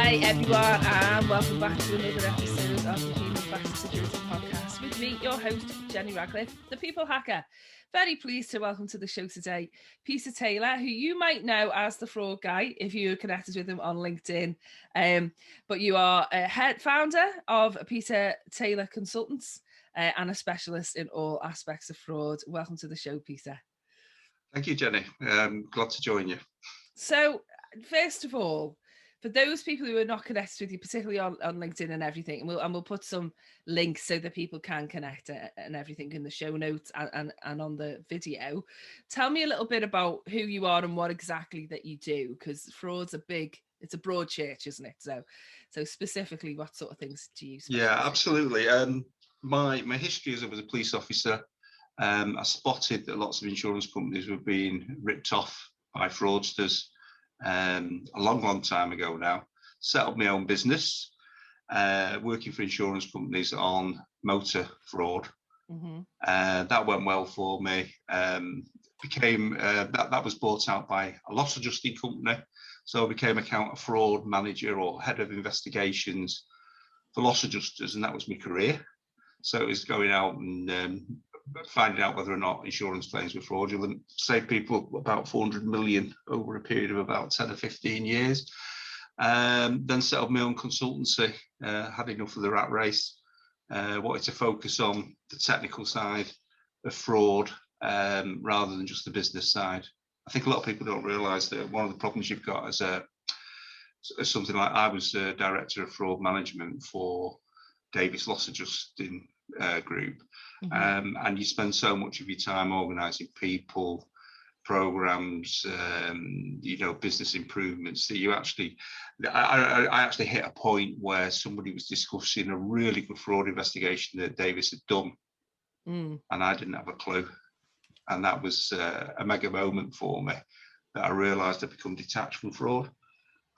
Hi everyone, and welcome back to another episode of the Human Factor Security Podcast with me, your host, Jenny Radcliffe, the People Hacker. Very pleased to welcome to the show today Peter Taylor, who you might know as the fraud guy if you're connected with him on LinkedIn. But you are a head founder of Peter Taylor Consultants and a specialist in all aspects of fraud. Welcome to the show, Peter. Thank you, Jenny. Glad to join you. So, first of all, for those people who are not connected with you, particularly on LinkedIn and everything, and we'll put some links so that people can connect and everything in the show notes and on the video. Tell me a little bit about who you are and what exactly that you do, because fraud's it's a broad church, isn't it? So specifically, what sort of things do you specialize in? Yeah, absolutely. My history is I was a police officer. I spotted that lots of insurance companies were being ripped off by fraudsters. A long time ago now, set up my own business, working for insurance companies on motor fraud. Mm-hmm. That went well for me. That was bought out by a loss adjusting company, so I became a counter fraud manager or head of investigations for loss adjusters, and that was my career. So it was going out and finding out whether or not insurance claims were fraudulent, saved people about 400 million over a period of about 10 or 15 years. Then set up my own consultancy, had enough of the rat race, wanted to focus on the technical side of fraud rather than just the business side. I think a lot of people don't realise that one of the problems you've got as something like I was director of fraud management for Davis Loss Adjusting group. Mm-hmm. And you spend so much of your time organising people, programs, business improvements that you actually, I actually hit a point where somebody was discussing a really good fraud investigation that Davis had done, and I didn't have a clue. And that was a mega moment for me that I realised I'd become detached from fraud,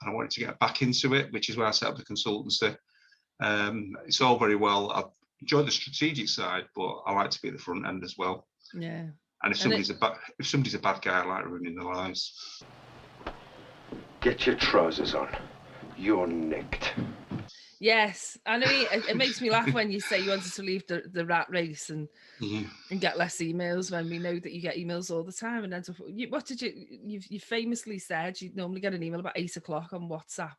and I wanted to get back into it, which is why I set up the consultancy. It's all very well. I enjoy the strategic side, but I like to be at the front end as well. Yeah. And if somebody's a bad guy, I like ruining their lives. Get your trousers on. You're nicked. Yes, I know. It makes me laugh when you say you wanted to leave the rat race and get less emails, when we know that you get emails all the time. And then what did you famously said you normally get an email about 8 o'clock on WhatsApp.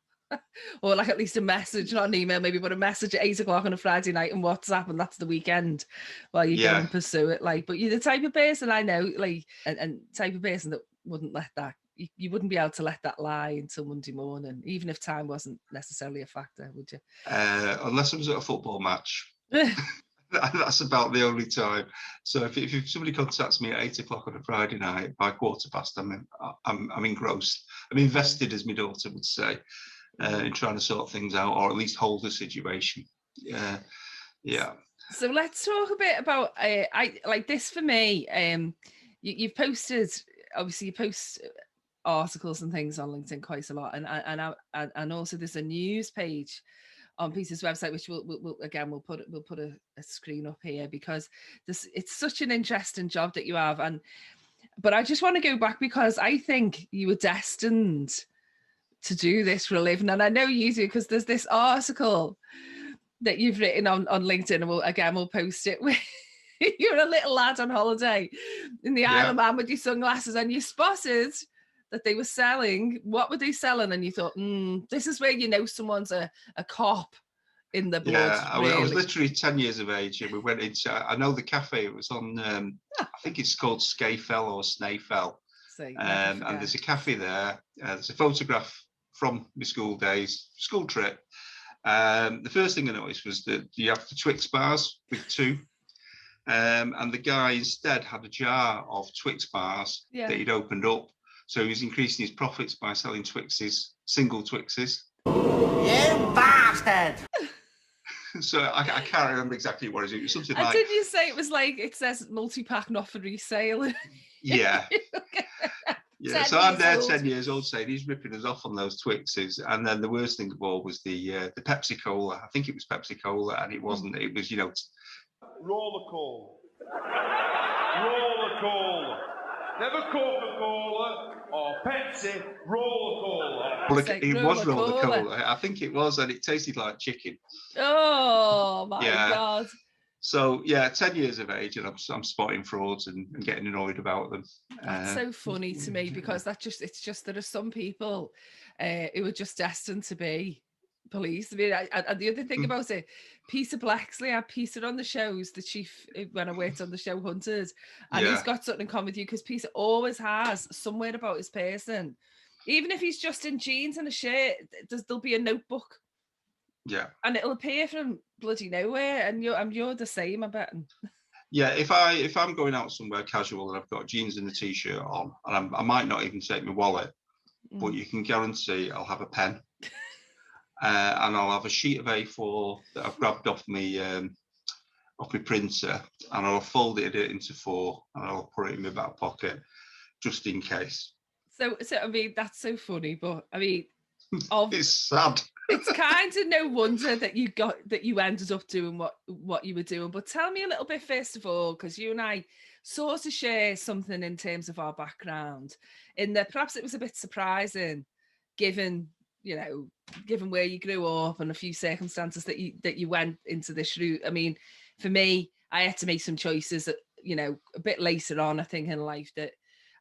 Or like at least a message, not an email maybe, but a message at 8 o'clock on a Friday night on WhatsApp, and that's the weekend while you go and pursue it. But you're the type of person I know, and type of person that wouldn't let that, you wouldn't be able to let that lie until Monday morning, even if time wasn't necessarily a factor, would you? Unless it was at a football match. That's about the only time. So if somebody contacts me at 8 o'clock on a Friday night, by 15:15, I'm engrossed. I'm invested, as my daughter would say. In trying to sort things out, or at least hold the situation. Yeah. So let's talk a bit about I like this for me. You've posted, obviously you post articles and things on LinkedIn quite a lot, and also there's a news page on Peter's website, which we'll put a screen up here, because it's such an interesting job that you have. But I just want to go back, because I think you were destined to do this for a living, and I know you do, because there's this article that you've written on LinkedIn, and we'll post it. You're a little lad on holiday in the Isle of Man with your sunglasses, and you spotted that they were selling. What were they selling? And you thought, this is where you know someone's a cop in the blood. Yeah, I was literally 10 years of age, and we went into, I know the cafe, it was on, I think it's called Scafell or Snayfell. And there's a cafe there. There's a photograph from my school trip. The first thing I noticed was that you have the Twix bars with 2. And the guy instead had a jar of Twix bars that he'd opened up. So he was increasing his profits by selling Twixes, single Twixes. You bastard! So I can't remember exactly what it was. It was something like... Didn't you say it was like, it says multi-pack not for resale? Yeah. Yeah, so I'm there 10 years old saying he's ripping us off on those Twixes. And then the worst thing of all was the Pepsi Cola. I think it was Pepsi Cola, and it wasn't. It was, Roller call. Roller call. never Coca-Cola or Pepsi, roller cola. Well, Say it was roller roller-cola. cola. I think it was, and it tasted like chicken. Oh my Yeah. God. So yeah, 10 years of age, and I'm spotting frauds and getting annoyed about them. That's so funny to me, because it's just there are some people who are just destined to be police. I mean, and the other thing about it, Peter Blexley, I had Peter on the shows, the chief, when I worked on the show Hunters, and he's got something in common with you, because Peter always has somewhere about his person. Even if he's just in jeans and a shirt, there'll be a notebook. Yeah. And it'll appear from bloody nowhere, and you're the same, I bet. Yeah, if I'm going out somewhere casual and I've got jeans and a t-shirt on, and I might not even take my wallet, but you can guarantee I'll have a pen, and I'll have a sheet of A4 that I've grabbed off my printer, and I'll fold it into 4, and I'll put it in my back pocket just in case. So I mean, that's so funny, but I mean, it's sad. It's kind of no wonder that you ended up doing what you were doing. But tell me a little bit, first of all, because you and I sort of share something in terms of our background, in that perhaps it was a bit surprising, given where you grew up and a few circumstances that you went into this route. I mean, for me, I had to make some choices that, a bit later on, I think, in life, that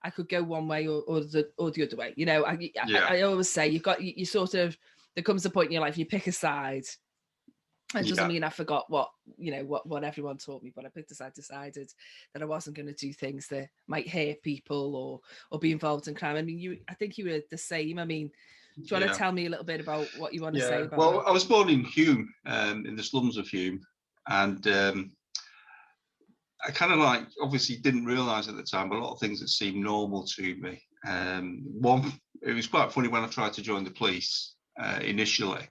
I could go one way or the other way. I always say you sort of, there comes a point in your life you pick a side. It doesn't mean I forgot what everyone taught me, but I decided that I wasn't going to do things that might hurt people or be involved in crime. I mean, I think you were the same. I mean, do you want to tell me a little bit about what you want to say about that? I was born in Hume, in the slums of Hume, and I kind of obviously didn't realise at the time, but a lot of things that seemed normal to me. One, it was quite funny when I tried to join the police initially.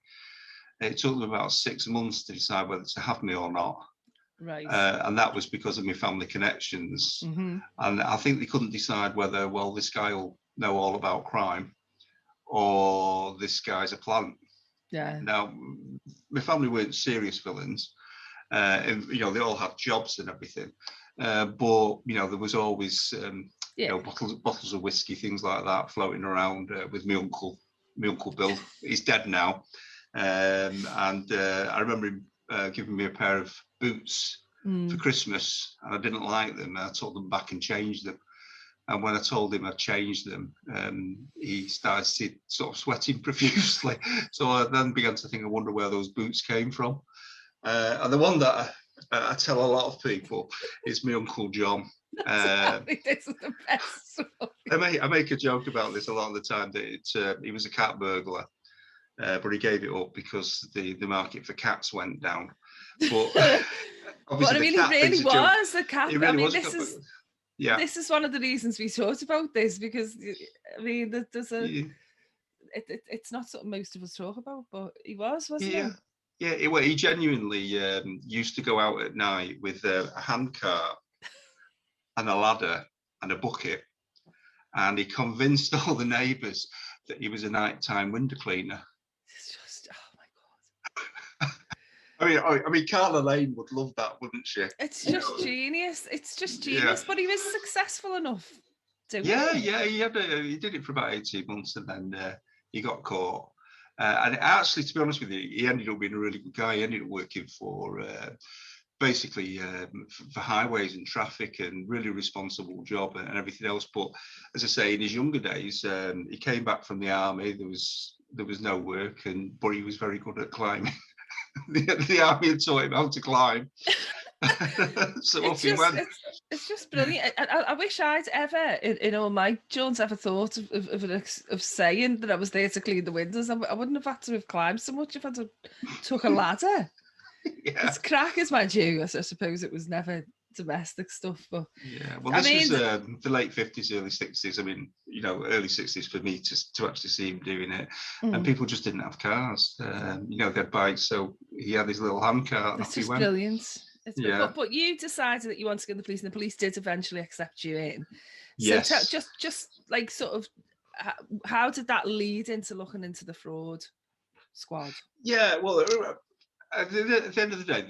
It took them about 6 months to decide whether to have me or not. Right. And that was because of my family connections. Mm-hmm. And I think they couldn't decide whether, well, this guy will know all about crime or this guy's a plant. Yeah. Now, my family weren't serious villains. And, they all had jobs and everything. But, there was always, bottles of whiskey, things like that floating around with my uncle Bill. He's dead now. And I remember him giving me a pair of boots for Christmas, and I didn't like them. I took them back and changed them. And when I told him I'd changed them, he started sort of sweating profusely. So I then began to think, I wonder where those boots came from. And the one that I tell a lot of people is my Uncle John. This is the best story. I make a joke about this a lot of the time, that he was a cat burglar, but he gave it up because the market for cats went down. But I mean, he really was a cat. Really, I mean, this is one of the reasons we talked about this, because I mean, there's a it's not something most of us talk about, but he wasn't he? Yeah, he genuinely used to go out at night with a handcart and a ladder and a bucket, and he convinced all the neighbours that he was a nighttime window cleaner. It's just, oh my God. I mean, Carla Lane would love that, wouldn't she? It's just genius. It's just genius. But he was successful enough. He did it for about 18 months, and then he got caught. And actually, to be honest with you, he ended up being a really good guy. He ended up working for basically for highways and traffic, and really responsible job and everything else. But as I say, in his younger days, he came back from the army. There was no work, but he was very good at climbing. the army had taught him how to climb. So off he went. It's just brilliant. I wish I'd ever, in all my Jones, ever thought of saying that I was there to clean the windows. I wouldn't have had to have climbed so much if I'd have took a ladder. Yeah. It's crackers, mind you. I suppose it was never domestic stuff, but yeah. Well, this was the late 50s, early 60s. I mean, early 60s for me to actually see him doing it, and people just didn't have cars. They had bikes, so he had his little handcart. It's just brilliant. But you decided that you wanted to get in the police, and the police did eventually accept you in. Yes. So just like sort of, how did that lead into looking into the fraud squad? Yeah, well, At the end of the day,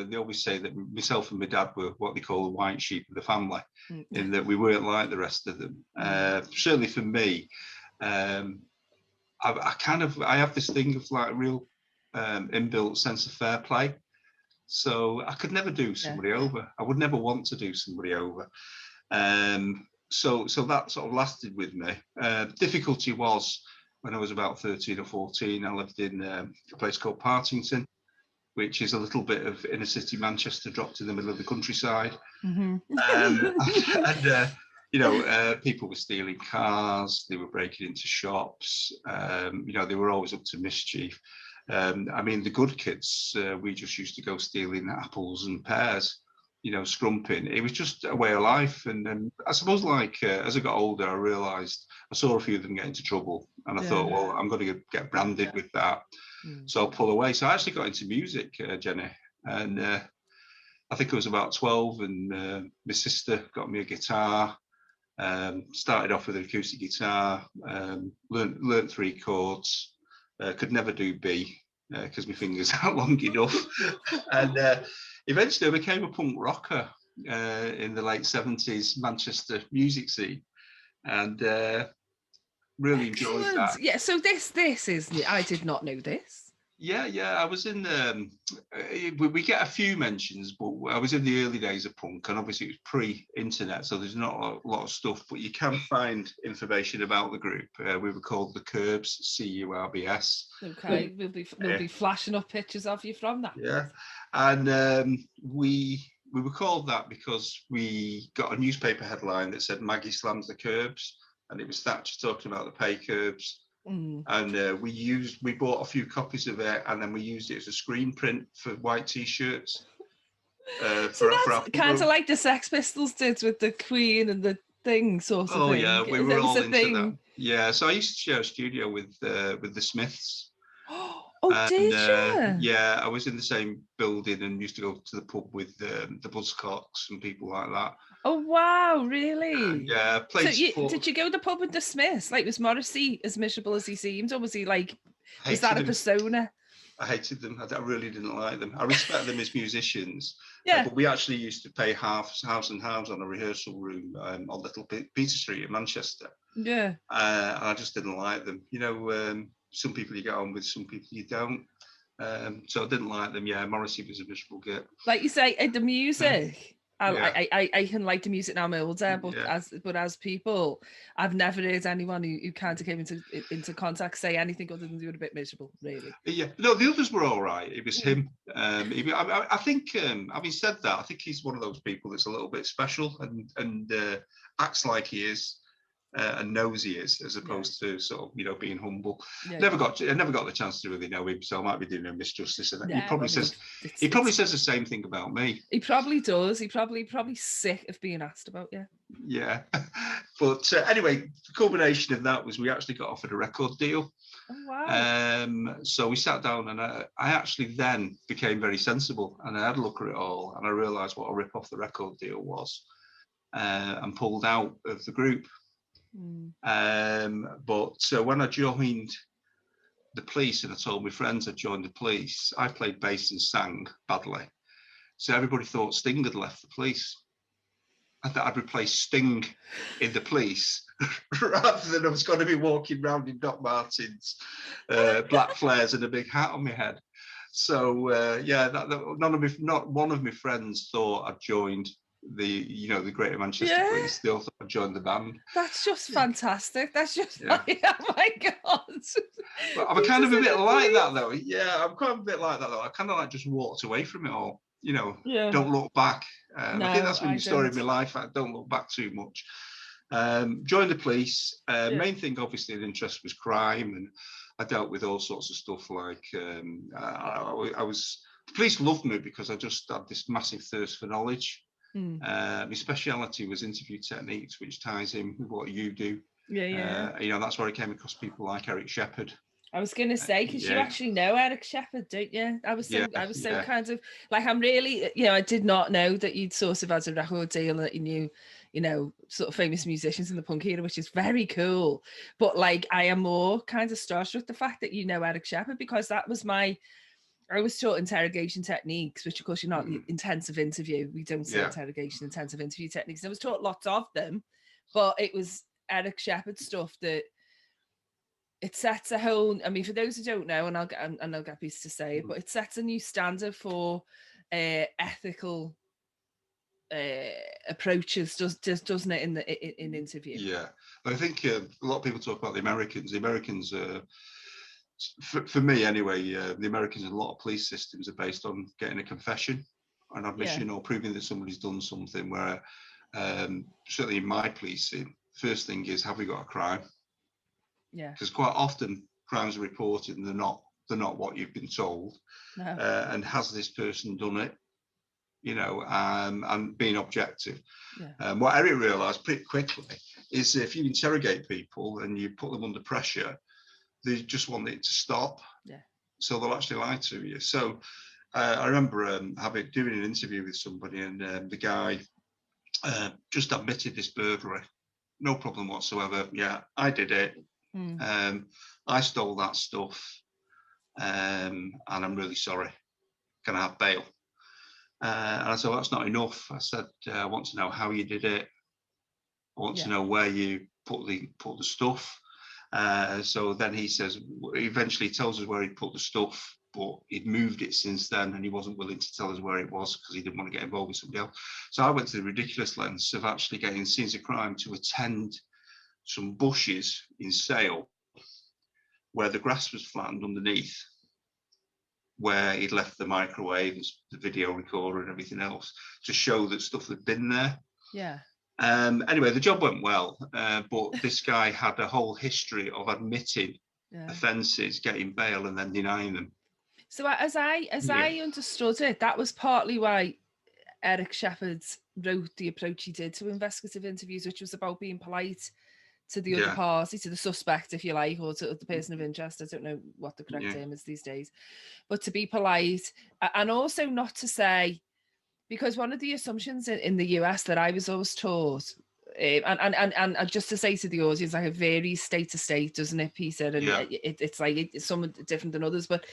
they always say that myself and my dad were what they call the white sheep of the family, in that we weren't like the rest of them. Certainly for me, I have this thing of like a real inbuilt sense of fair play. So I could never do somebody over. I would never want to do somebody over. So that sort of lasted with me. Difficulty was when I was about 13 or 14, I lived in a place called Partington, which is a little bit of inner city Manchester dropped in the middle of the countryside. And people were stealing cars, they were breaking into shops, they were always up to mischief. The good kids, we just used to go stealing apples and pears, scrumping. It was just a way of life. And I suppose as I got older, I realised I saw a few of them get into trouble. And I thought, well, I'm going to get branded with that. So I'll pull away. So I actually got into music, Jenny. And I think I was about 12 and my sister got me a guitar. Started off with an acoustic guitar, learned 3 chords. Could never do B because my fingers aren't long enough. And eventually I became a punk rocker in the late 70s Manchester music scene, and really enjoyed that. Yeah, so this is, I did not know this. Yeah, I was in, we get a few mentions, but I was in the early days of punk, and obviously it was pre-internet, so there's not a lot of stuff, but you can find information about the group. We were called the Curbs, CURBS. Okay, we'll be flashing up pictures of you from that. Yeah, and we were called that because we got a newspaper headline that said Maggie slams the curbs, and it was Thatcher talking about the pay curbs. And we bought a few copies of it, and then we used it as a screen print for white t-shirts. So that's kind of like the Sex Pistols did with the Queen and the thing sort of thing. Oh yeah, we were all into that. Yeah, so I used to share a studio with the Smiths. Did you? Yeah, I was in the same building and used to go to the pub with the Buzzcocks and people like that. Oh wow, really? Yeah, did you go to the pub with the Smiths? Like, was Morrissey as miserable as he seemed, or was he like? Was that a persona? I hated them. I really didn't like them. I respect them as musicians. Yeah. But we actually used to pay halves and halves on a rehearsal room on Little Peter Street in Manchester. Yeah. And I just didn't like them. Some people you get on with, some people you don't. So I didn't like them. Yeah, Morrissey was a miserable git. Like you say, the music. I can like the music now I'm older, but as people, I've never heard anyone who kind of came into contact say anything other than they were a bit miserable, really. Yeah, no, the others were all right. It was him. I think, having said that, I think he's one of those people that's a little bit special and acts like he is. And knows he is, as opposed to sort of being humble. I never got the chance to really know him, so I might be doing him misjustice. And he probably says the same thing about me. He probably does. He probably sick of being asked about you. Yeah, but anyway, the culmination of that was we actually got offered a record deal. Oh, wow. So we sat down, and I actually then became very sensible, and I had a look at it all, and I realised what a rip off the record deal was, and pulled out of the group. But when I joined the police and I told my friends I joined the police, I played bass and sang badly. So everybody thought Sting had left the police. I thought I'd replace Sting in the police rather than I was going to be walking around in Doc Martens, black flares and a big hat on my head. So not one of my friends thought I'd joined the Greater Manchester Police. They all thought I joined the band. That's just fantastic. That's just like, oh my god. But I'm kind of a bit like that though. Yeah, I'm kind of a bit like that though. I kind of like just walked away from it all. Don't look back. No, I think that's been the story of my life. I don't look back too much. Joined the police. Main thing, obviously, of interest was crime, and I dealt with all sorts of stuff. Like the police loved me because I just had this massive thirst for knowledge. My speciality was interview techniques, which ties in with what you do. That's where I came across people like Eric Shepherd. I was going to say, because you actually know Eric Shepherd, don't you? I was so kind of like, I'm really, I did not know that you'd sort of had a record deal, that you knew, sort of famous musicians in the punk era, which is very cool. But like, I am more kind of starstruck the fact that you know Eric Shepherd, because that was I was taught interrogation techniques, which of course you're not intensive interview. We don't say Yeah. interrogation, intensive interview techniques. And I was taught lots of them, but it was Eric Shepherd stuff that it sets a whole. I mean, for those who don't know, and I'll get Peace to say it, but it sets a new standard for ethical approaches, doesn't it, in interview? Yeah, I think a lot of people talk about the Americans. The Americans, for me anyway, the Americans and a lot of police systems are based on getting a confession, an admission, or proving that somebody's done something. Where certainly in my policing, first thing is, have we got a crime? Yeah, because quite often crimes are reported and they're not what you've been told. no. And has this person done it? You know, and being objective. Yeah. What Eric realised pretty quickly is if you interrogate people and you put them under pressure, they just want it to stop. Yeah. So they'll actually lie to you. So I remember doing an interview with somebody, and the guy just admitted this burglary, no problem whatsoever. Yeah, I did it. I stole that stuff, and I'm really sorry. Can I have bail? And I said, well, that's not enough. I said, I want to know how you did it. I want to know where you put the stuff. So then he says, he eventually tells us where he put the stuff, but he'd moved it since then, and he wasn't willing to tell us where it was because he didn't want to get involved with somebody else. So I went to the ridiculous lengths of actually getting scenes of crime to attend some bushes in Sale where the grass was flattened underneath, where he'd left the microwave, the video recorder and everything else to show that stuff had been there. Yeah. Anyway, the job went well, but this guy had a whole history of admitting offences, getting bail and then denying them. So as I understood it, that was partly why Eric Shepherd wrote the approach he did to investigative interviews, which was about being polite to the other party, to the suspect, if you like, or to the person of interest. I don't know what the correct term is these days, but to be polite, and also not to say, because one of the assumptions in the US that I was always taught, and just to say to the audience, like, it varies state to state, doesn't it, Peter? And it's like it's some different than others, but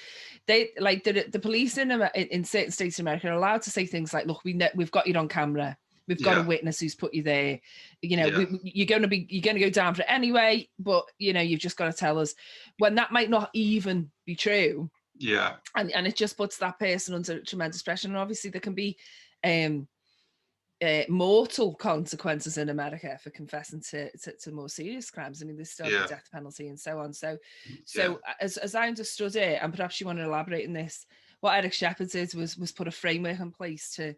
they like the police in certain states in America are allowed to say things like, "Look, we've got you on camera. We've got a witness who's put you there. You know, you're going to go down for it anyway, but you know, you've just got to tell us," when that might not even be true. Yeah. And it just puts that person under tremendous pressure. And obviously there can be mortal consequences in America for confessing to more serious crimes. I mean, there's still the death penalty and so on. So as I understood it, and perhaps you want to elaborate on this, what Eric Shepherd did was put a framework in place to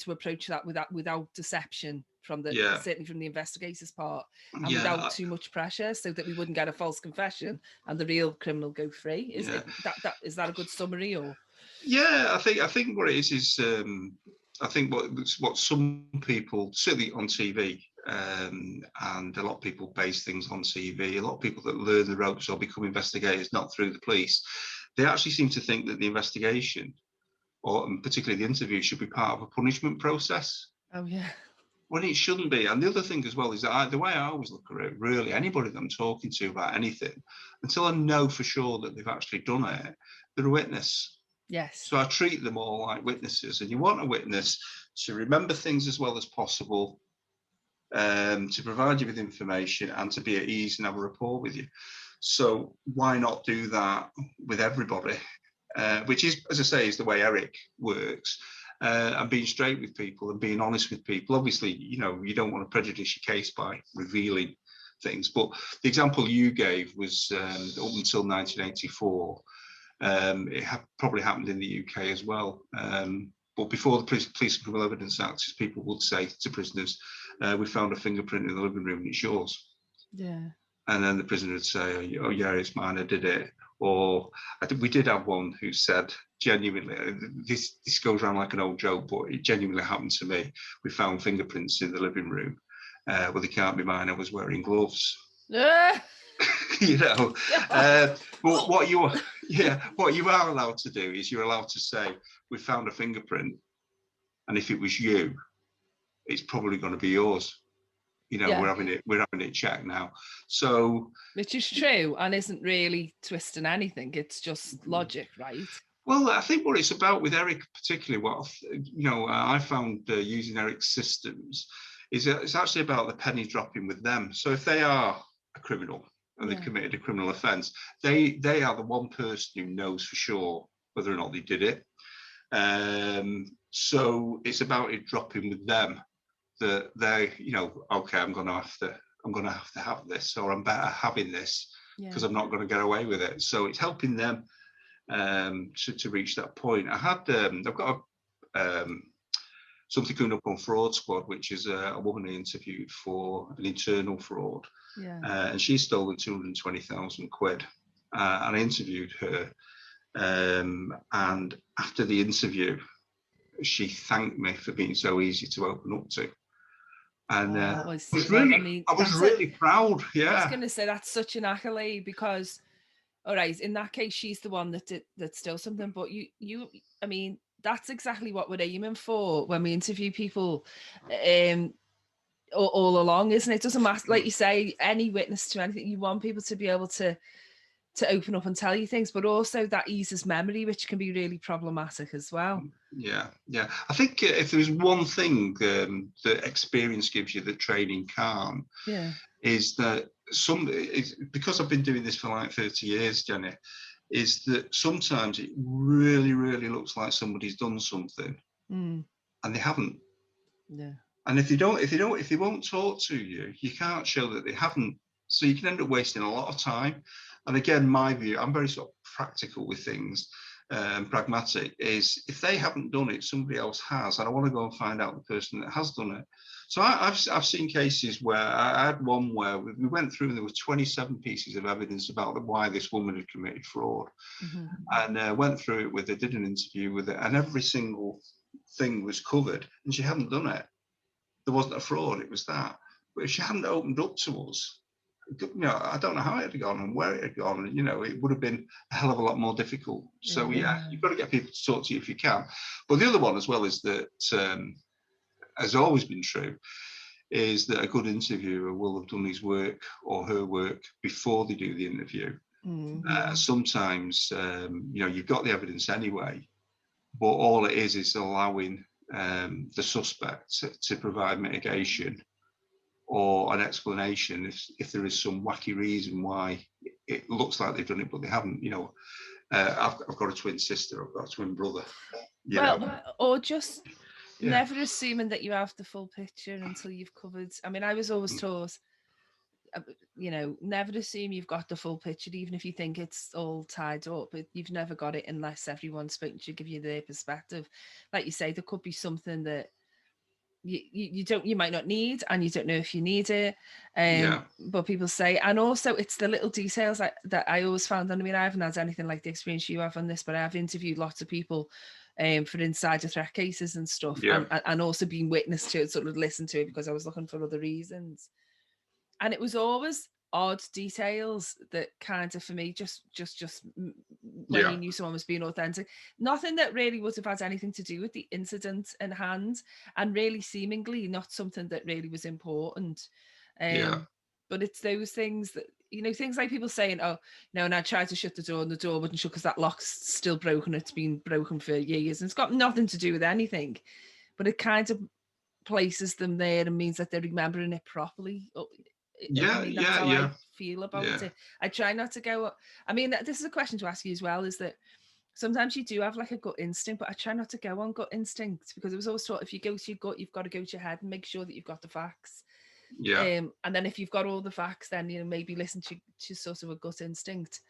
approach that without deception from certainly from the investigators' part, and without too much pressure, so that we wouldn't get a false confession and the real criminal go free. Is that a good summary? Or I think what it is I think what some people, certainly on TV, and a lot of people base things on TV, a lot of people that learn the ropes or become investigators not through the police, they actually seem to think that the investigation, or particularly the interview, should be part of a punishment process. Oh yeah. When it shouldn't be. And the other thing as well is that the way I always look at it, really, anybody that I'm talking to about anything, until I know for sure that they've actually done it, they're a witness. Yes. So I treat them all like witnesses, and you want a witness to remember things as well as possible, to provide you with information and to be at ease and have a rapport with you. So why not do that with everybody? Which is, as I say, is the way Eric works, and being straight with people and being honest with people. Obviously, you know, you don't want to prejudice your case by revealing things, but the example you gave was up until 1984. It probably happened in the UK as well. But before the Police and Criminal Evidence Act, people would say to prisoners, we found a fingerprint in the living room and it's yours. Yeah. And then the prisoner would say, oh yeah, it's mine, I did it. Or we did have one who said, genuinely, this goes around like an old joke, but it genuinely happened to me. We found fingerprints in the living room. Well, they can't be mine, I was wearing gloves. You know, but what you are allowed to do is you're allowed to say, we found a fingerprint, and if it was you, it's probably going to be yours. You know, we're having it checked now. So, which is true and isn't really twisting anything. It's just logic, right? Well, I think what it's about with Eric, particularly, I found using Eric's systems is that it's actually about the penny dropping with them. So if they are a criminal and they've committed a criminal offence, they are the one person who knows for sure whether or not they did it. So it's about it dropping with them that they, okay, I'm going to have to have this, or I'm better having this because I'm not going to get away with it. So it's helping them to reach that point. I've got something coming up on Fraud Squad, which is a woman I interviewed for an internal fraud, and she's stolen 220,000 quid. And I interviewed her, and after the interview, she thanked me for being so easy to open up to. And I was really proud. Yeah, I was going to say that's such an accolade because, all right, in that case, she's the one that stole something. But I mean, that's exactly what we're aiming for when we interview people, all along, isn't it? It doesn't matter, like you say, any witness to anything. You want people to be able to open up and tell you things, but also that eases memory, which can be really problematic as well. Yeah. I think if there's one thing that experience gives you that training can't, is that because I've been doing this for like 30 years, Jenny, is that sometimes it really, really looks like somebody's done something and they haven't. Yeah. And if they won't talk to you, you can't show that they haven't. So you can end up wasting a lot of time. And again, my view, I'm very sort of practical with things, pragmatic, is if they haven't done it, somebody else has. And I want to go and find out the person that has done it. So I've seen cases where I had one where we went through and there were 27 pieces of evidence about why this woman had committed fraud. And went through it with her, did an interview with her, and every single thing was covered and she hadn't done it. There wasn't a fraud, it was that. But if she hadn't opened up to us, I don't know how it had gone and where it had gone. And, it would have been a hell of a lot more difficult. So, you've got to get people to talk to you if you can. But the other one as well is that, has always been true, is that a good interviewer will have done his work or her work before they do the interview. Sometimes, you've got the evidence anyway, but all it is allowing the suspect to provide mitigation or an explanation if there is some wacky reason why it looks like they've done it but they haven't. I've got a twin sister, I've got a twin brother. Or just never assuming that you have the full picture until you've covered. I mean, I was always taught, never assume you've got the full picture, even if you think it's all tied up. But you've never got it unless everyone's spoken to you, give you their perspective. Like you say, there could be something that you might not need, and you don't know if you need it. But people say, and also it's the little details that I always found. And I mean, I haven't had anything like the experience you have on this, but I've interviewed lots of people for insider threat cases and stuff, and also been witness to it, sort of listened to it because I was looking for other reasons. And it was always odd details that kind of, for me, just when you knew someone was being authentic, nothing that really would have had anything to do with the incident in hand, and really seemingly not something that really was important. But it's those things that, things like people saying, oh, no, and I tried to shut the door and the door wouldn't shut because that lock's still broken. It's been broken for years. And it's got nothing to do with anything, but it kind of places them there and means that they're remembering it properly. That's how I feel about it. I try not to go. I mean, this is a question to ask you as well, is that sometimes you do have like a gut instinct, but I try not to go on gut instinct, because it was always taught if you go to your gut, you've got to go to your head and make sure that you've got the facts. And then if you've got all the facts, then maybe listen to sort of a gut instinct.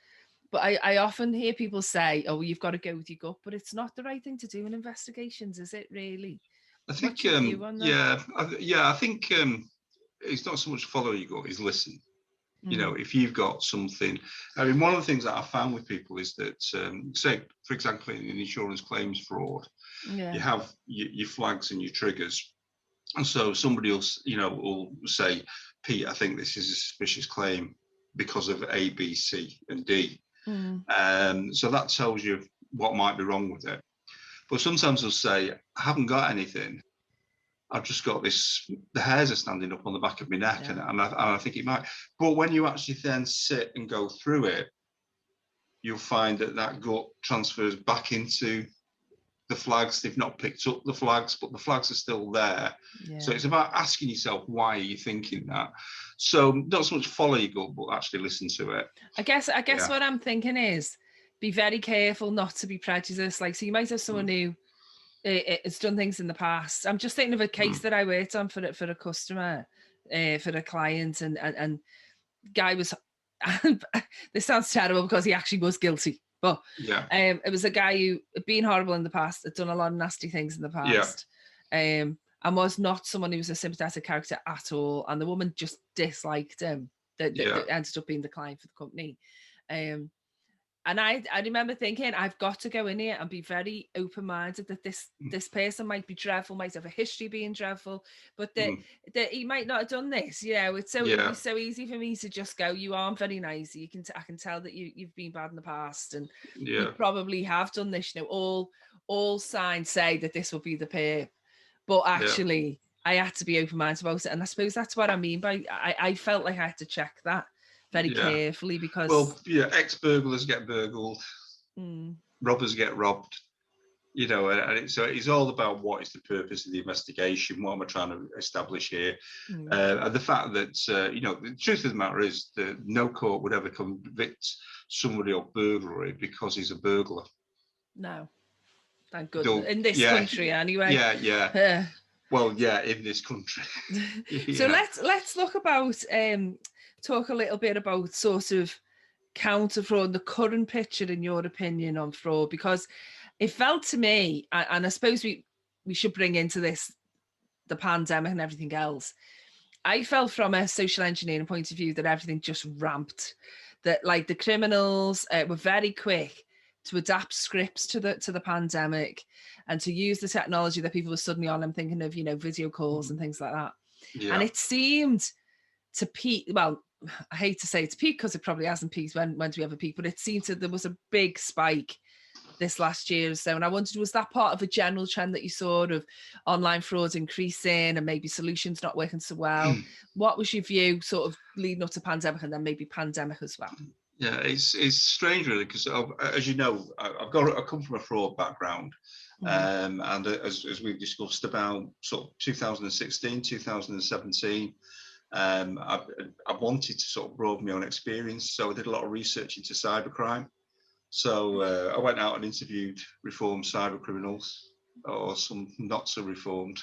But I often hear people say, oh, well, you've got to go with your gut, but it's not the right thing to do in investigations, is it really? I think What's your view on that? I think it's not so much follow your gut, it's listen. If you've got something, I mean, one of the things that I found with people is that, say, for example, in insurance claims fraud, you have your flags and your triggers. And so somebody else, will say, Pete, I think this is a suspicious claim because of A, B, C, and D. So that tells you what might be wrong with it. But sometimes they'll say, I haven't got anything. I've just got this, the hairs are standing up on the back of my neck, and I think it might. But when you actually then sit and go through it, you'll find that gut transfers back into the flags. They've not picked up the flags, but the flags are still there. Yeah. So it's about asking yourself, why are you thinking that? So not so much follow your gut, but actually listen to it. I guess what I'm thinking is be very careful not to be prejudiced. Like, so you might have someone who has done things in the past. I'm just thinking of a case that I worked on for a customer, for a client, and guy was. This sounds terrible because he actually was guilty, but it was a guy who had been horrible in the past, had done a lot of nasty things in the past, and was not someone who was a sympathetic character at all. And the woman just disliked him. That ended up being the client for the company. And I remember thinking, I've got to go in here and be very open-minded that this person might be dreadful, might have a history of being dreadful, but that he might not have done this. You know, it'd be so easy for me to just go, you aren't very nice. I can tell that you've been bad in the past, and you probably have done this. You know, all signs say that this will be the pair, but actually, I had to be open-minded about it. And I suppose that's what I mean by I felt like I had to check that very carefully, because ex-burglars get burgled, robbers get robbed, you know, and so it's all about what is the purpose of the investigation, what am I trying to establish here, and the fact that you know, the truth of the matter is that no court would ever convict somebody of burglary because he's a burglar. No, thank goodness. In this country anyway. Well, in this country. So let's look about talk a little bit about sort of counter fraud, the current picture in your opinion on fraud, because it felt to me, and I suppose we should bring into this the pandemic and everything else. I felt from a social engineering point of view that everything just ramped, that like the criminals were very quick to adapt scripts to the pandemic and to use the technology that people were suddenly on. I'm thinking of, you know, video calls and things like that. And it seemed to peak. Well, I hate to say it's peak because it probably hasn't peaked. When do we have a peak? But it seemed there was a big spike this last year or so. And I wondered, was that part of a general trend that you saw of online frauds increasing and maybe solutions not working so well? What was your view sort of leading up to pandemic and then maybe pandemic as well? Yeah, it's strange really, because as you know, I come from a fraud background, and as we've discussed about sort of 2016, 2017, I wanted to sort of broaden my own experience, so I did a lot of research into cybercrime. So I went out and interviewed reformed cyber criminals, or some not so reformed,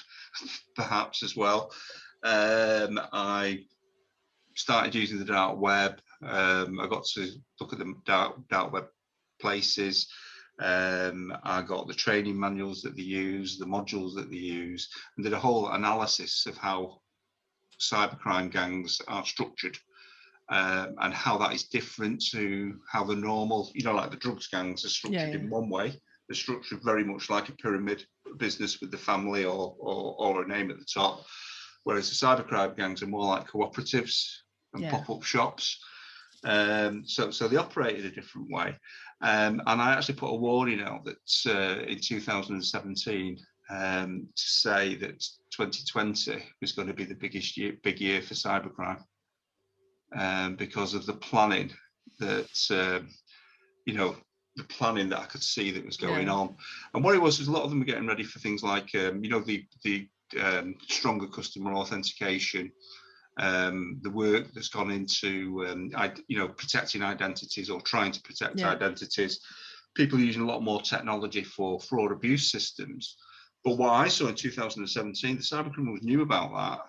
perhaps as well. I started using the dark web. I got to look at the dark web places. I got the training manuals that they use, the modules that they use, and did a whole analysis of how cybercrime gangs are structured, and how that is different to how the normal, you know, like the drugs gangs are structured in one way. They're structured very much like a pyramid business with the family or a name at the top, whereas the cybercrime gangs are more like cooperatives and pop-up shops. So they operate in a different way. And I actually put a warning out that in 2017 to say that 2020 was going to be the big year for cybercrime, because of the planning that, you know, the planning that I could see that was going on. And what it was a lot of them were getting ready for things like, you know, the stronger customer authentication, the work that's gone into, you know, protecting identities or trying to protect identities. People using a lot more technology for fraud abuse systems. But what I saw in 2017, the cybercriminals knew about that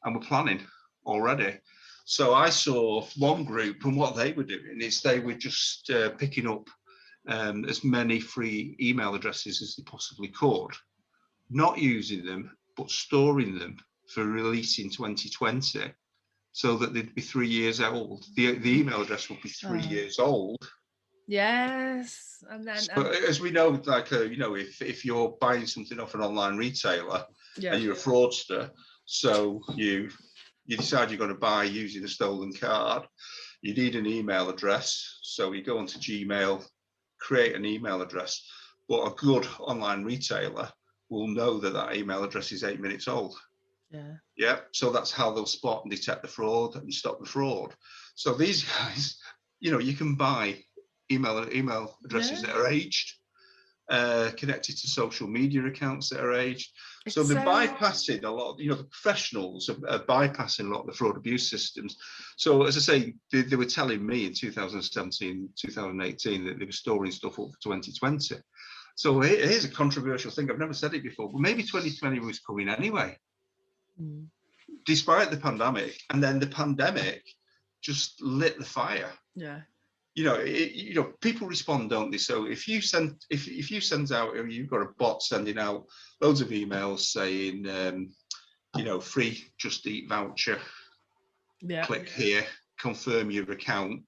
and were planning already. So I saw one group, and what they were doing is they were just picking up as many free email addresses as they possibly could, not using them, but storing them for release in 2020, so that they'd be 3 years old. The email address would be 3 years old. Yes, and then so, as we know, like you know, if you're buying something off an online retailer and you're a fraudster, so you decide you're going to buy using a stolen card, you need an email address. So you go onto Gmail, create an email address, but a good online retailer will know that that email address is 8 minutes old. Yeah. So that's how they'll spot and detect the fraud and stop the fraud. So these guys, you know, you can buy email addresses that are aged, connected to social media accounts that are aged. So It's they're bypassing a lot of, the professionals are bypassing a lot of the fraud abuse systems. So as I say, they were telling me in 2017, 2018 that they were storing stuff up for 2020. So here's a controversial thing. I've never said it before, but maybe 2020 was coming anyway, despite the pandemic. And then the pandemic just lit the fire. Yeah. People respond, don't they? So if you send out, or you've got a bot sending out loads of emails saying, free Just Eat voucher, click here, confirm your account,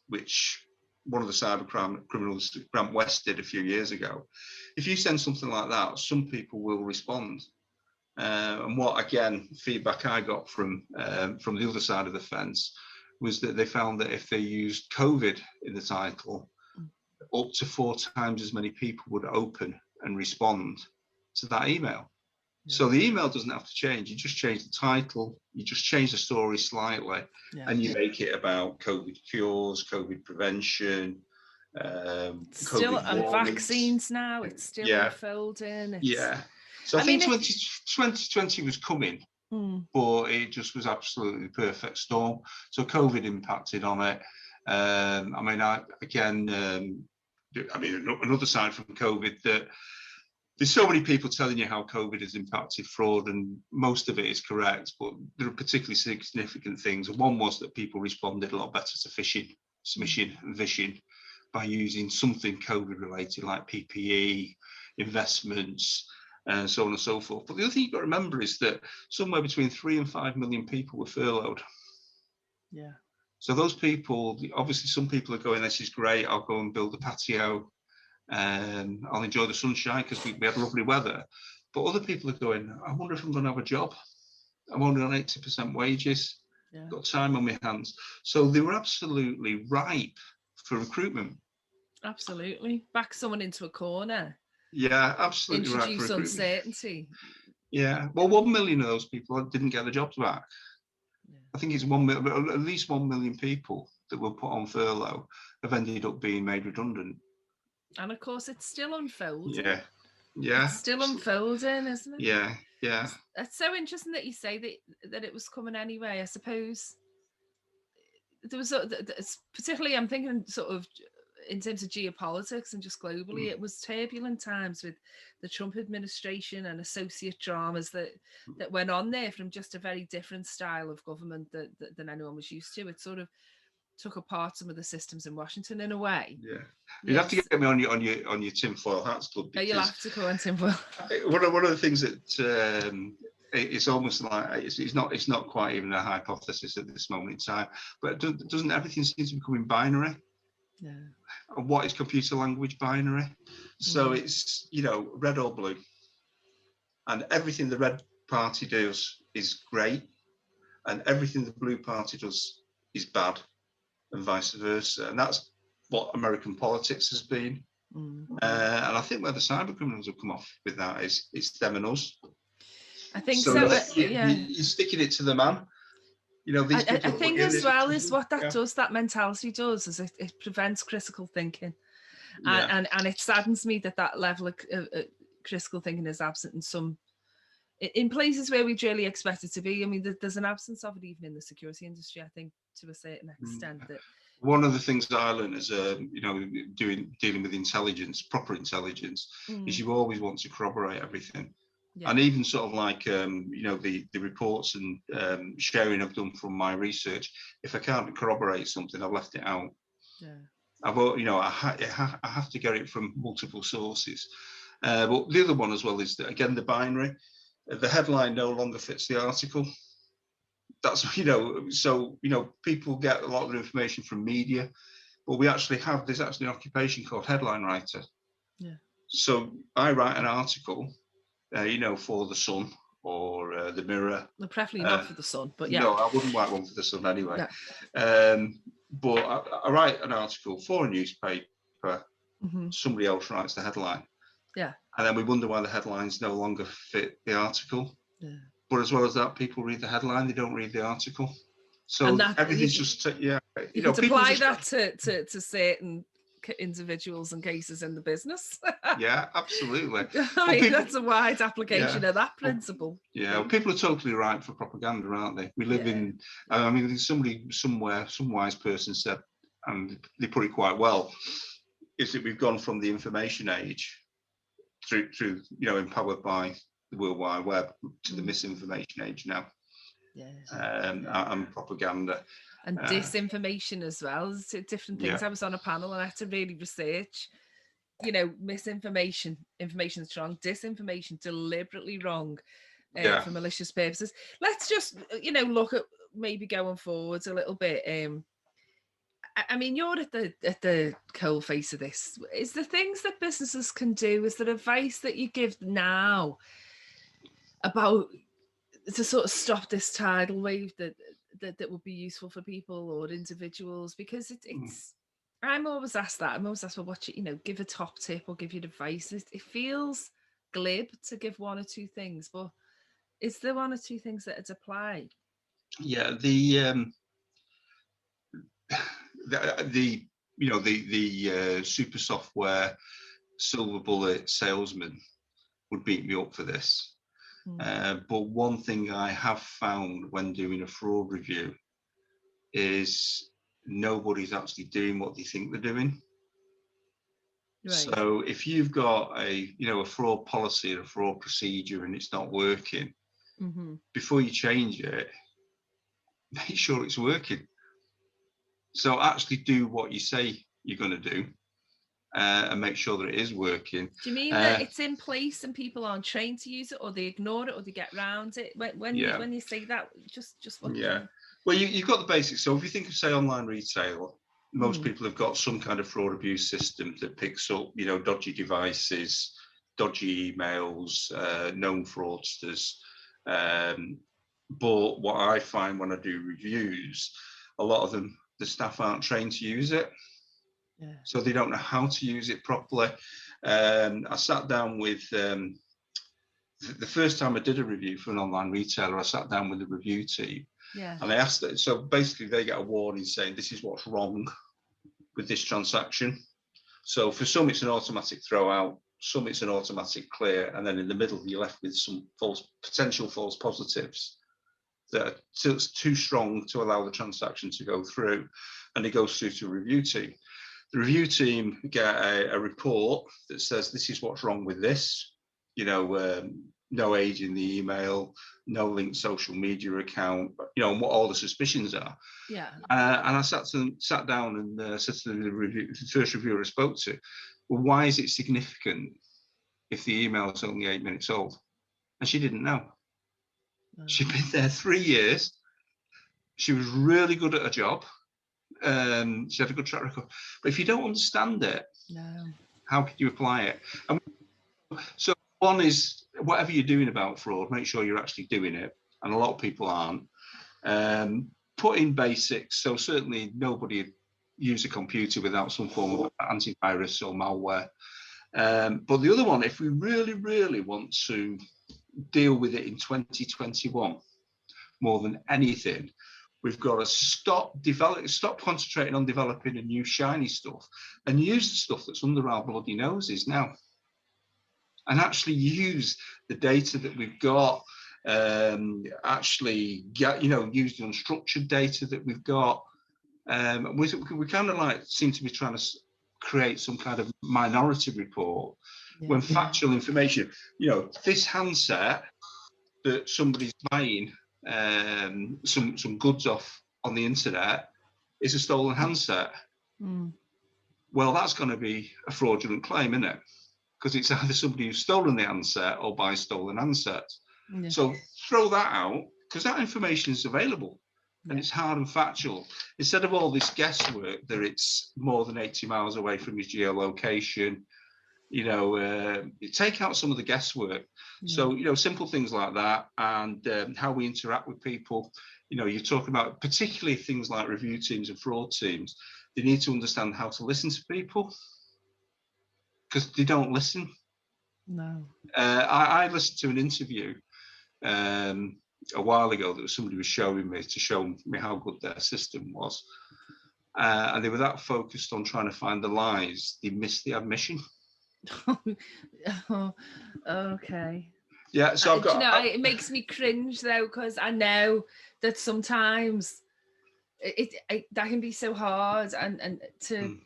which one of the cybercrime criminals, Grant West, did a few years ago. If you send something like that, some people will respond. And what, again, feedback I got from the other side of the fence was that they found that if they used COVID in the title, up to 4 times as many people would open and respond to that email. Yeah. So the email doesn't have to change. You just change the title, you just change the story slightly, and you make it about COVID cures, COVID prevention, still COVID vaccines now. It's still unfolding. So I think 2020 was coming. But it just was absolutely the perfect storm. So COVID impacted on it. Another side from COVID, that there's so many people telling you how COVID has impacted fraud, and most of it is correct, but there are particularly significant things. One was that people responded a lot better to phishing, smishing and vishing by using something COVID related like PPE, investments, and so on and so forth. But the other thing you've got to remember is that somewhere between 3 and 5 million people were furloughed. Yeah. So those people, obviously some people are going, this is great, I'll go and build a patio and I'll enjoy the sunshine because we had lovely weather. But other people are going, I wonder if I'm going to have a job. I'm only on 80% wages, got time on my hands. So they were absolutely ripe for recruitment. Absolutely. Back someone into a corner. Yeah, absolutely. Introduce uncertainty. Yeah. Well, 1 million of those people didn't get the jobs back. Yeah. I think it's 1 million, at least 1 million people that were put on furlough have ended up being made redundant. And of course, it's still unfolding. Yeah. Yeah. It's still unfolding, isn't it? Yeah. Yeah. It's so interesting that you say that it was coming anyway. I suppose there was particularly, I'm thinking sort of in terms of geopolitics and just globally, it was turbulent times with the Trump administration and associate dramas that went on there from just a very different style of government than anyone was used to. It sort of took apart some of the systems in Washington in a way. Yeah, you'd have to get me on your tinfoil hats club. You'll have to go on tinfoil. One of the things that it's almost like it's not quite even a hypothesis at this moment in time, but doesn't everything seem to be becoming binary? Yeah. And what is computer language binary? So it's red or blue, and everything the red party does is great, and everything the blue party does is bad, and vice versa. And that's what American politics has been. And I think where the cyber criminals have come off with that is it's them and us. I think so. You're sticking it to the man. I think as well is what that does, that mentality does, is it prevents critical thinking. And it saddens me that level of critical thinking is absent in places where we'd really expect it to be. I mean, there's an absence of it even in the security industry, I think, to a certain extent. That one of the things that I learned is, dealing with intelligence, proper intelligence, is you always want to corroborate everything. Yeah. And even sort of like, the reports and sharing I've done from my research, if I can't corroborate something, I've left it out. Yeah. I have to get it from multiple sources. But the other one as well is that, again, the binary, the headline no longer fits the article. That's, so, people get a lot of information from media, but there's actually an occupation called headline writer. Yeah. So I write an article, for the Sun or the Mirror. Well, preferably not for the Sun, but yeah. No, I wouldn't write one for the Sun anyway. No. But I write an article for a newspaper. Somebody else writes the headline. Yeah. And then we wonder why the headlines no longer fit the article. Yeah. But as well as that, people read the headline, they don't read the article. So And that everything's you just you could know, people apply just that to certain individuals and cases in the business. yeah, absolutely. I But mean, people, that's a wide application yeah, of that well, principle. yeah, well, people are totally right for propaganda, aren't they? We live Yeah. in. I mean, there's somebody somewhere, some wise person said, and they put it quite well, is that we've gone from the information age through you know, empowered by the World Wide Web, to the misinformation age now, Yes. and propaganda. And disinformation as well. It's different things. Yeah. I was on a panel and I had to really research, you know, misinformation, information strong, disinformation deliberately wrong Yeah. for malicious purposes. Let's just, you know, look at maybe going forwards a little bit. I mean, you're at the coal face of this. Is there things that businesses can do? Is there advice that you give now about to sort of stop this tidal wave that would be useful for people or individuals? Because it's I'm always asked that. I'm always asked, well, what you know, give a top tip or give you advice. It feels glib to give one or two things, but is there one or two things that apply? Yeah, the you know, the super software silver bullet salesman would beat me up for this. But one thing I have found when doing a fraud review is nobody's actually doing what they think they're doing. Right. So if you've got a fraud policy and a fraud procedure and it's not working, before you change it, make sure it's working. So actually do what you say you're going to do, and make sure that it is working. Do you mean that it's in place and people aren't trained to use it, or they ignore it, or they get around it? When you say that, just what? Yeah. Well, you've got the basics. So if you think of, say, online retail, most people have got some kind of fraud abuse system that picks up, you know, dodgy devices, dodgy emails, known fraudsters. But what I find when I do reviews, a lot of them, the staff aren't trained to use it. Yeah. So they don't know how to use it properly. I sat down with, the first time I did a review for an online retailer, I sat down with the review team. Yeah. And I asked that, so basically they get a warning saying this is what's wrong with this transaction. So for some it's an automatic throw out, some it's an automatic clear, and then in the middle you're left with some potential false positives that are too strong to allow the transaction to go through, and it goes through to a review team. The review team get a report that says this is what's wrong with this, you know, no age in the email, no linked social media account, you know, and what all the suspicions are. Yeah. And I sat down and said to the first reviewer I spoke to, well, why is it significant if the email is only 8 minutes old? And she didn't know. She'd been there 3 years. She was really good at her job. She had a good track record. But if you don't understand it, how can you apply it? And so one is, whatever you're doing about fraud, make sure you're actually doing it. And a lot of people aren't. Put in basics. So certainly nobody use a computer without some form of antivirus or malware. But the other one, if we really, really want to deal with it in 2021, more than anything, we've got to stop concentrating on developing a new shiny stuff and use the stuff that's under our bloody noses now, and actually use the data that we've got. Actually get, you know, use the unstructured data that we've got. We kind of like seem to be trying to create some kind of minority report when factual information, you know, this handset that somebody's buying some goods off on the internet is a stolen handset. Well, that's going to be a fraudulent claim, isn't it? Because it's either somebody who's stolen the handset or buys stolen handsets. So throw that out, because that information is available and it's hard and factual. Instead of all this guesswork that it's more than 80 miles away from your geolocation, you know, take out some of the guesswork. So, you know, simple things like that, and how we interact with people. You know, you're talking about particularly things like review teams and fraud teams. They need to understand how to listen to people, because they don't listen. No. I listened to an interview a while ago that somebody was showing me to show me how good their system was. And they were that focused on trying to find the lies, they missed the admission. Oh, okay. Yeah, so I've got. Do you know, it makes me cringe though, because I know that sometimes that can be so hard, and to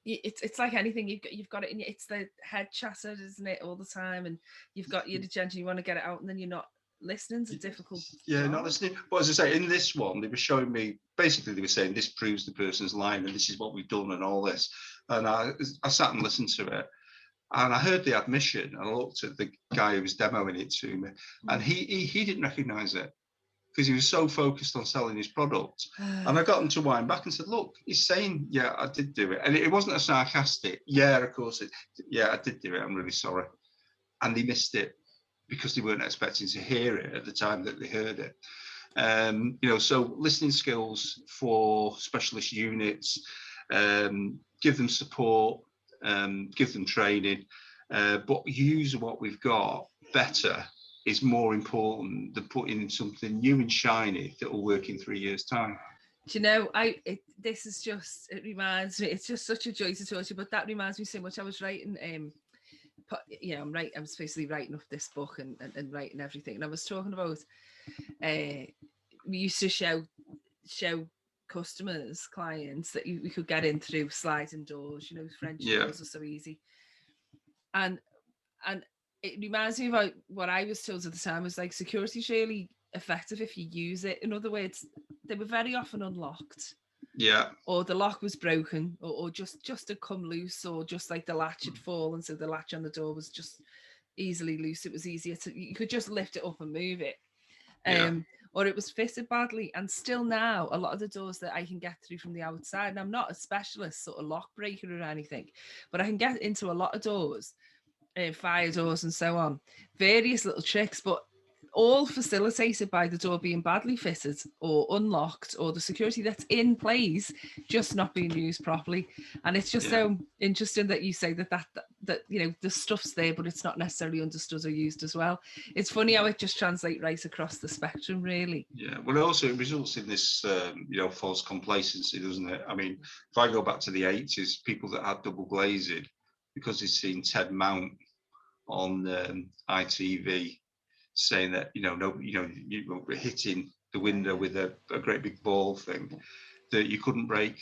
it's like anything, you've got it in it's the head chatter, isn't it, all the time, and you've got your agenda, you want to get it out, and then you're not listening. It's a difficult job. Not listening. But as I say, in this one, they were showing me, basically they were saying this proves the person's lying and this is what we've done and all this. And I sat and listened to it, and I heard the admission, and I looked at the guy who was demoing it to me, and he didn't recognise it because he was so focused on selling his product. And I got him to wind back and said, look, he's saying, yeah, I did do it. And it wasn't a sarcastic, yeah, of course, I did do it, I'm really sorry. And they missed it because they weren't expecting to hear it at the time that they heard it. So listening skills for specialist units, give them support, give them training, but use what we've got better is more important than putting in something new and shiny that will work in 3 years' time. Do you know, it reminds me, it's just such a joy to talk to you, but that reminds me so much. I was writing, I'm supposedly writing up this book and writing everything, and I was talking about, we used to show customers, clients, that we could get in through sliding doors, French doors are so easy. And it reminds me about what I was told at the time, was like, security's really effective if you use it. In other words, they were very often unlocked. Yeah. Or the lock was broken, or just had come loose, or just like the latch had fallen, so the latch on the door was just easily loose. It was easier you could just lift it up and move it. Or it was fitted badly. And still now, a lot of the doors that I can get through from the outside, and I'm not a specialist sort of lock breaker or anything, but I can get into a lot of doors, fire doors and so on, various little tricks, but all facilitated by the door being badly fitted or unlocked, or the security that's in place just not being used properly. And it's just so interesting that you say that the stuff's there, but it's not necessarily understood or used as well. It's funny how it just translates right across the spectrum, really. Yeah, well, also it results in this false complacency, doesn't it? I mean, if I go back to the 80s, people that had double glazing because they'd seen Ted Mount on ITV saying that you were hitting the window with a great big ball thing, that you couldn't break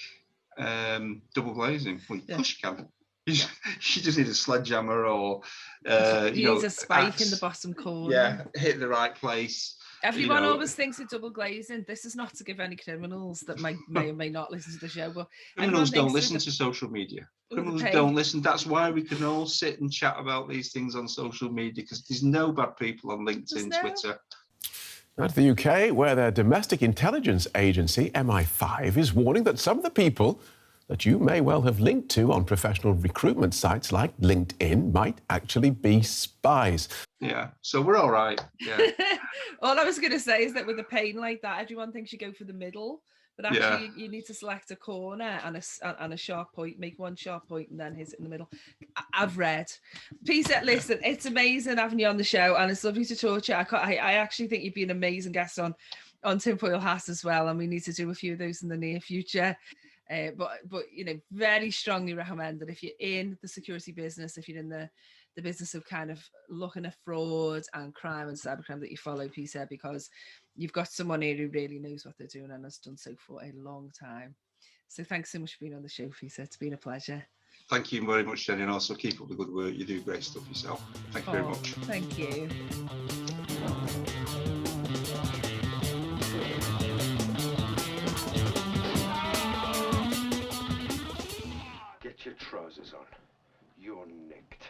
double glazing. Well, of course you can. You just need a sledgehammer, or you need a spike in the bottom corner. Yeah, hit the right place. Everyone always thinks of double glazing. This is not to give any criminals that may or may not listen to the show, but criminals don't listen to social media. Criminals don't listen. That's why we can all sit and chat about these things on social media, because there's no bad people on LinkedIn, Twitter. Now to the UK, where their domestic intelligence agency, MI5, is warning that some of the people that you may well have linked to on professional recruitment sites like LinkedIn might actually be spies. Yeah, so we're all right. Yeah. All I was going to say is that with a pain like that, everyone thinks you go for the middle, but actually you need to select a corner and a sharp point, make one sharp point and then hit it in the middle. I've read. Peter, listen, it's amazing having you on the show, and it's lovely to talk to you. I actually think you'd be an amazing guest on Tinfoil Hat as well, and we need to do a few of those in the near future. But very strongly recommend that if you're in the security business, if you're in the business of kind of looking at fraud and crime and cybercrime, that you follow Peter, because you've got someone here who really knows what they're doing and has done so for a long time. So thanks so much for being on the show, Peter. It's been a pleasure. Thank you very much, Jenny, and also keep up the good work. You do great stuff yourself. Thank you very much. Thank you. Get your trousers on. You're nicked.